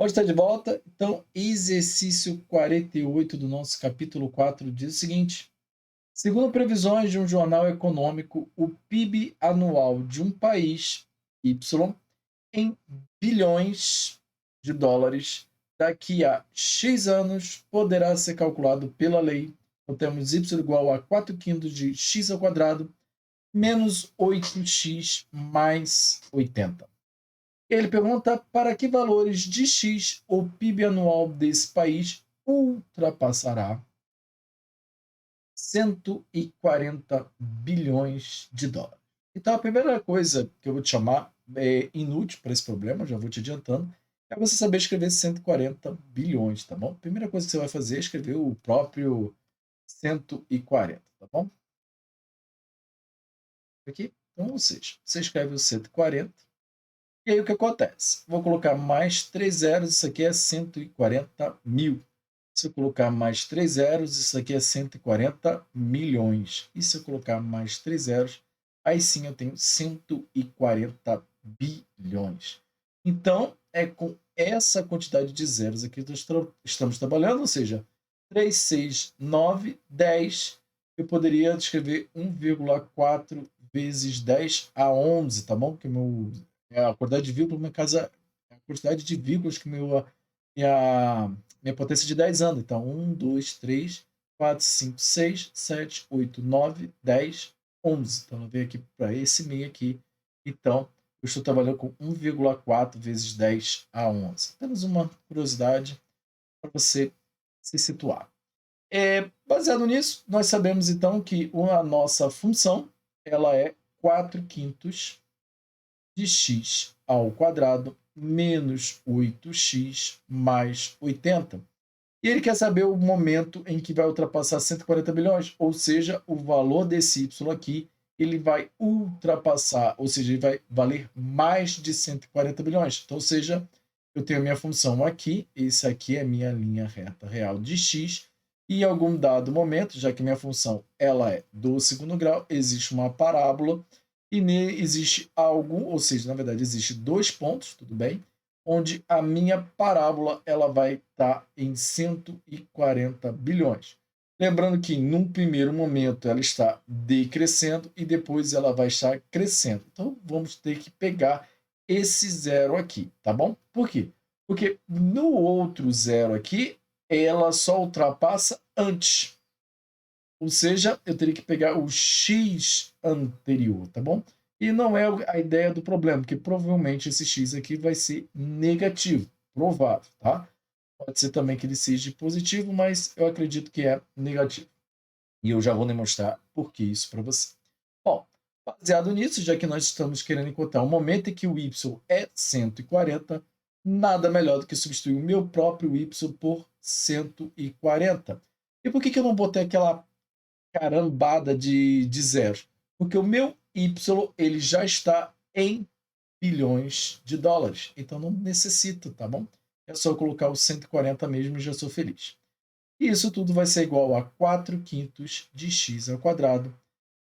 Pode estar de volta. Então, exercício 48 do nosso capítulo 4 diz o seguinte: segundo previsões de um jornal econômico, o PIB anual de um país Y em bilhões de dólares daqui a X anos poderá ser calculado pela lei. Então, temos y igual a 4 quintos de x ao quadrado menos 8x mais 80. Ele pergunta para que valores de x o PIB anual desse país ultrapassará 140 bilhões de dólares. Então, a primeira coisa que eu vou te chamar é inútil para esse problema, já vou te adiantando, é você saber escrever 140 bilhões, tá bom? A primeira coisa que você vai fazer é escrever o próprio 140, tá bom? Aqui, então, ou seja, você escreve o 140, e aí o que acontece? Vou colocar mais 3 zeros, isso aqui é 140 mil. Se eu colocar mais 3 zeros, isso aqui é 140 milhões. E se eu colocar mais 3 zeros, aí sim eu tenho 140 bilhões. Então, é com essa quantidade de zeros aqui que nós estamos trabalhando, ou seja, 3, 6, 9, 10. Eu poderia escrever 1,4 vezes 10 a 11, tá bom? Porque a quantidade de vírgulas, minha casa, a quantidade de vírgulas que minha potência de 10 anos. Então, 1, 2, 3, 4, 5, 6, 7, 8, 9, 10, 11. Então, eu venho aqui para esse meio aqui. Então, eu estou trabalhando com 1,4 vezes 10 a 11. Apenas uma curiosidade para você se situar. Baseado nisso, nós sabemos então que a nossa função ela é 4 quintos de x ao quadrado menos 8x mais 80. E ele quer saber o momento em que vai ultrapassar 140 bilhões, ou seja, o valor desse y aqui, ele vai ultrapassar, ou seja, ele vai valer mais de 140 bilhões. Então, ou seja, eu tenho a minha função aqui, esse aqui é a minha linha reta real de x, e em algum dado momento, já que minha função ela é do segundo grau, existe uma parábola, e nele existe algo, ou seja, na verdade, existe dois pontos, tudo bem? Onde a minha parábola ela vai estar em 140 bilhões. Lembrando que, num primeiro momento, ela está decrescendo e depois ela vai estar crescendo. Então, vamos ter que pegar esse zero aqui, tá bom? Por quê? Porque no outro zero aqui, ela só ultrapassa antes. Ou seja, eu teria que pegar o x anterior, tá bom? E não é a ideia do problema, porque provavelmente esse x aqui vai ser negativo, provável, tá? Pode ser também que ele seja positivo, mas eu acredito que é negativo. E eu já vou demonstrar por que isso para você. Bom, baseado nisso, já que nós estamos querendo encontrar um momento em que o y é 140, nada melhor do que substituir o meu próprio y por 140. E por que eu não botei aquela carambada de zero? Porque o meu y ele já está em bilhões de dólares, então não necessito, tá bom? É só eu colocar o 140 mesmo e já sou feliz. E isso tudo vai ser igual a 4 quintos de x ao quadrado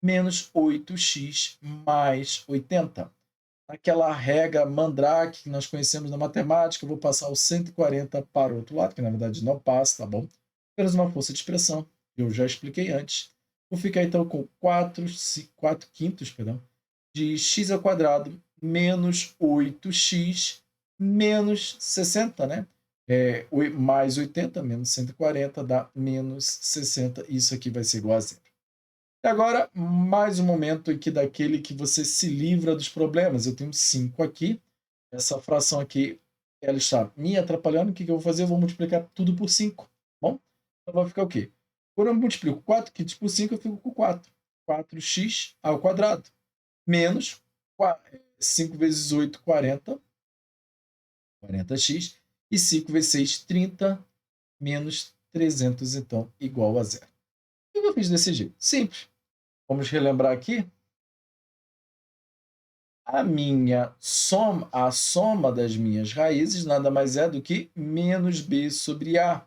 menos 8x mais 80. Aquela regra Mandrake que nós conhecemos na matemática, eu vou passar o 140 para o outro lado, que na verdade não passa, tá bom? Apenas uma força de expressão, que eu já expliquei antes. Vou ficar então com 4 quintos de x ao quadrado menos 8x menos 60, né? Mais 80 menos 140 dá menos 60. Isso aqui vai ser igual a zero. E agora, mais um momento aqui daquele que você se livra dos problemas. Eu tenho 5 aqui. Essa fração aqui, ela está me atrapalhando. O que eu vou fazer? Eu vou multiplicar tudo por 5. Bom, então vai ficar o quê? Quando eu multiplico 4 quintos por 5, eu fico com 4. 4x ao quadrado. Menos 5 vezes 8, 40. 40x. E 5 vezes 6, 30. Menos 300, então, igual a zero. O que eu fiz desse jeito? Simples. Vamos relembrar aqui. A soma das minhas raízes nada mais é do que menos b sobre a.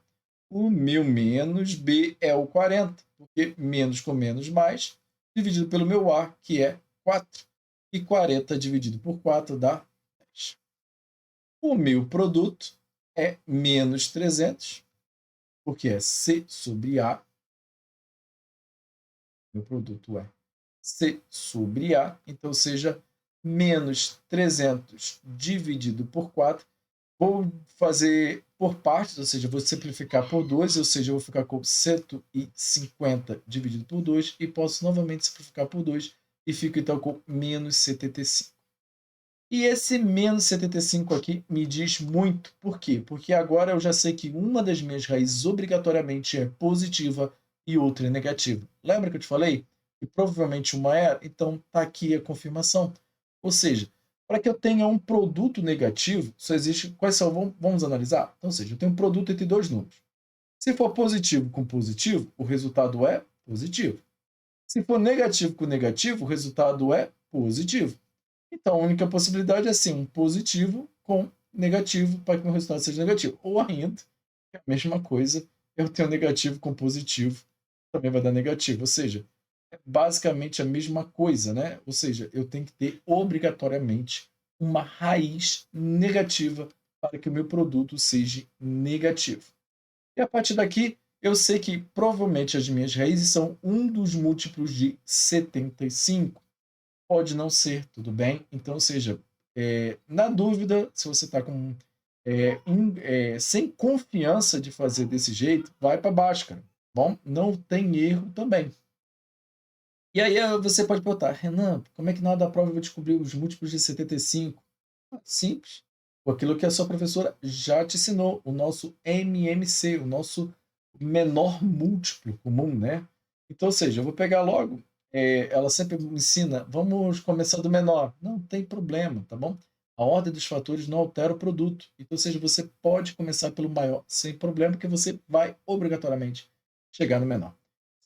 O meu menos b é o 40, porque menos com menos mais, dividido pelo meu a, que é 4. E 40 dividido por 4 dá 10. O meu produto é menos 300, porque é C sobre A. Meu produto é C sobre A, então seja menos 300 dividido por 4. Vou fazer por partes, ou seja, vou simplificar por 2, ou seja, eu vou ficar com 150 dividido por 2, e posso novamente simplificar por 2, e fico então com menos 75. E esse menos 75 aqui me diz muito. Por quê? Porque agora eu já sei que uma das minhas raízes obrigatoriamente é positiva e outra é negativa. Lembra que eu te falei? E provavelmente uma é, então está aqui a confirmação. Ou seja, para que eu tenha um produto negativo, só existe. Quais são? Vamos analisar? Então, ou seja, eu tenho um produto entre dois números. Se for positivo com positivo, o resultado é positivo. Se for negativo com negativo, o resultado é positivo. Então, a única possibilidade é sim um positivo com negativo para que o resultado seja negativo. Ou ainda, é a mesma coisa, eu tenho negativo com positivo, também vai dar negativo. Ou seja, é basicamente a mesma coisa, né? Ou seja, eu tenho que ter obrigatoriamente uma raiz negativa para que o meu produto seja negativo. E a partir daqui, eu sei que provavelmente as minhas raízes são um dos múltiplos de 75. Pode não ser, tudo bem? Então, ou seja, na dúvida, se você está com sem confiança de fazer desse jeito, vai para baixo, cara. Bom, não tem erro também. E aí você pode perguntar, Renan, como é que na hora da prova eu vou descobrir os múltiplos de 75? Simples. Com aquilo que a sua professora já te ensinou, o nosso MMC, o nosso menor múltiplo comum, né? Então, ou seja, eu vou pegar logo, ela sempre me ensina, vamos começar do menor. Não tem problema, tá bom? A ordem dos fatores não altera o produto. Então, ou seja, você pode começar pelo maior sem problema, porque você vai obrigatoriamente chegar no menor.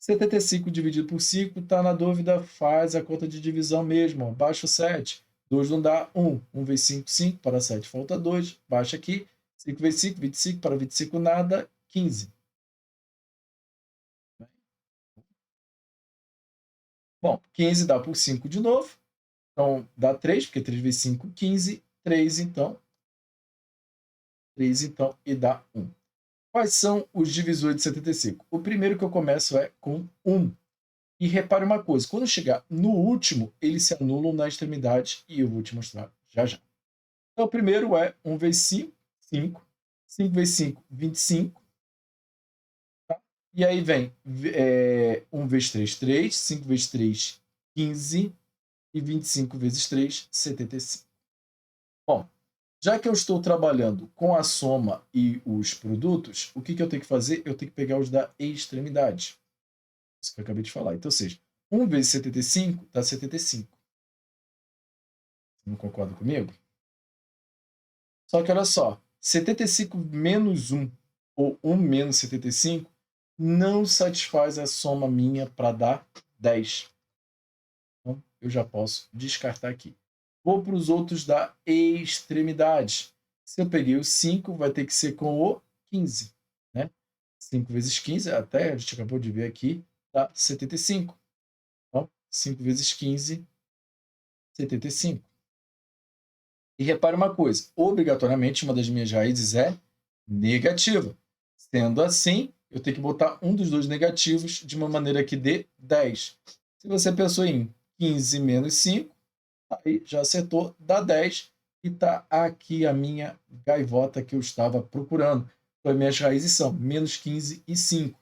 75 dividido por 5, está na dúvida, faz a conta de divisão mesmo, baixa o 7. 2 não dá 1. 1 vezes 5, 5. Para 7 falta 2. Baixa aqui. 5 vezes 5, 25. Para 25 nada, 15. Bom, 15 dá por 5 de novo. Então, dá 3, porque 3 vezes 5, 15. 3, então. 3, então, e dá 1. Quais são os divisores de 75? O primeiro que eu começo é com 1. E repare uma coisa, quando chegar no último, eles se anulam na extremidade, e eu vou te mostrar já já. Então, o primeiro é 1 vezes 5, 5. 5 vezes 5, 25. E aí vem 1 vezes 3, 3. 5 vezes 3, 15. E 25 vezes 3, 75. Bom, já que eu estou trabalhando com a soma e os produtos, o que eu tenho que fazer? Eu tenho que pegar os da extremidade. Isso que eu acabei de falar. Então, ou seja, 1 vezes 75 dá 75. Não concorda comigo? Só que olha só, 75 menos 1 ou 1 menos 75 não satisfaz a soma minha para dar 10. Então, eu já posso descartar aqui. Vou para os outros da extremidade. Se eu peguei o 5, vai ter que ser com o 15. Né? 5 vezes 15, até a gente acabou de ver aqui, dá 75. Então, 5 vezes 15, 75. E repare uma coisa, obrigatoriamente uma das minhas raízes é negativa. Sendo assim, eu tenho que botar um dos dois negativos de uma maneira que dê 10. Se você pensou em 15 menos 5, aí já acertou, dá 10. E está aqui a minha gaivota que eu estava procurando. Então, as minhas raízes são menos 15 e 5.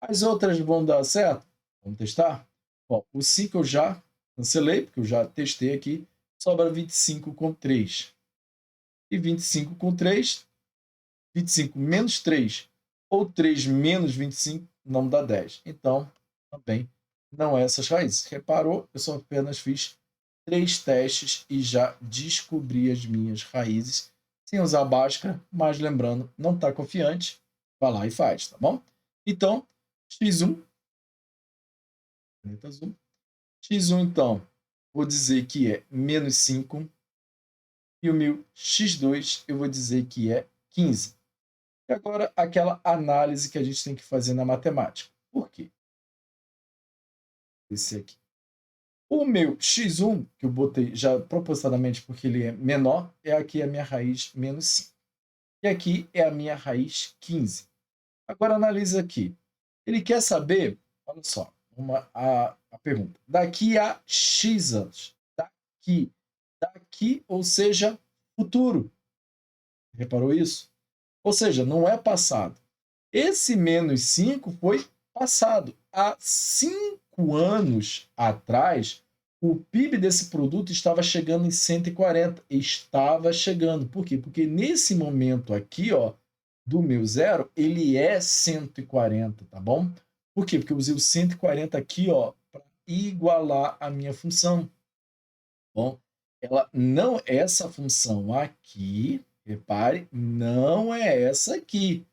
As outras vão dar certo? Vamos testar? Bom, o 5 eu já cancelei, porque eu já testei aqui. Sobra 25 com 3. E 25 com 3, 25 menos 3 ou 3 menos 25 não dá 10. Então, também não é essas raízes. Reparou? Eu só apenas fiz 3 testes e já descobri as minhas raízes sem usar a Bhaskara, mas lembrando, não está confiante, vai lá e faz, tá bom? Então, x1, caneta azul. X1, então, vou dizer que é menos 5, e o meu x2 eu vou dizer que é 15. E agora, aquela análise que a gente tem que fazer na matemática. Por quê? Esse aqui. O meu x1, que eu botei já propositalmente porque ele é menor, é aqui a minha raiz menos 5. e aqui é a minha raiz 15. Agora analisa aqui. Ele quer saber, olha só, a pergunta. Daqui a X anos. Daqui, ou seja, futuro. Reparou isso? Ou seja, não é passado. Esse menos 5 foi passado. Há 5 anos atrás, o PIB desse produto estava chegando em 140. Estava chegando. Por quê? Porque nesse momento aqui, ó, do meu zero, ele é 140, tá bom? Por quê? Porque eu usei o 140 aqui, ó, para igualar a minha função. Bom, ela não, essa função aqui, repare, não é essa aqui,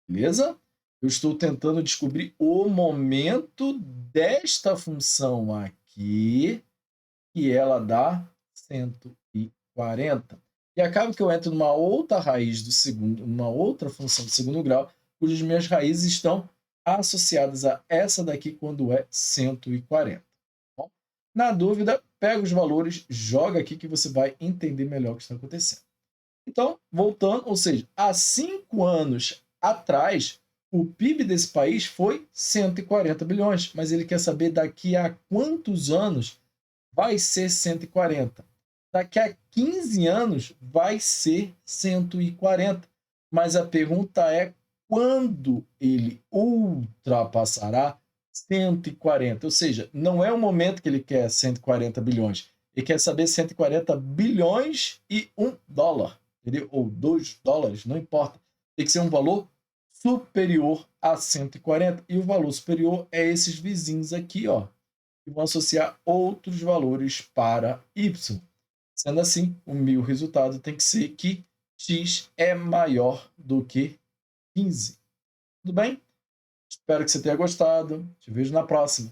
beleza? Eu estou tentando descobrir o momento desta função aqui, que ela dá 140. E acaba que eu entro numa outra raiz do segundo, uma outra função do segundo grau, cujas minhas raízes estão associadas a essa daqui quando é 140. Bom, na dúvida, pega os valores, joga aqui que você vai entender melhor o que está acontecendo. Então, voltando, ou seja, há 5 anos atrás, o PIB desse país foi 140 bilhões, mas ele quer saber daqui a quantos anos vai ser 140. Daqui a 15 anos vai ser 140. Mas a pergunta é quando ele ultrapassará 140. Ou seja, não é o momento que ele quer 140 bilhões. Ele quer saber 140 bilhões e $1. Entendeu? Ou $2, não importa. Tem que ser um valor superior a 140. E o valor superior é esses vizinhos aqui, ó, que vão associar outros valores para y. Sendo assim, o meu resultado tem que ser que x é maior do que 15. Tudo bem? Espero que você tenha gostado. Te vejo na próxima.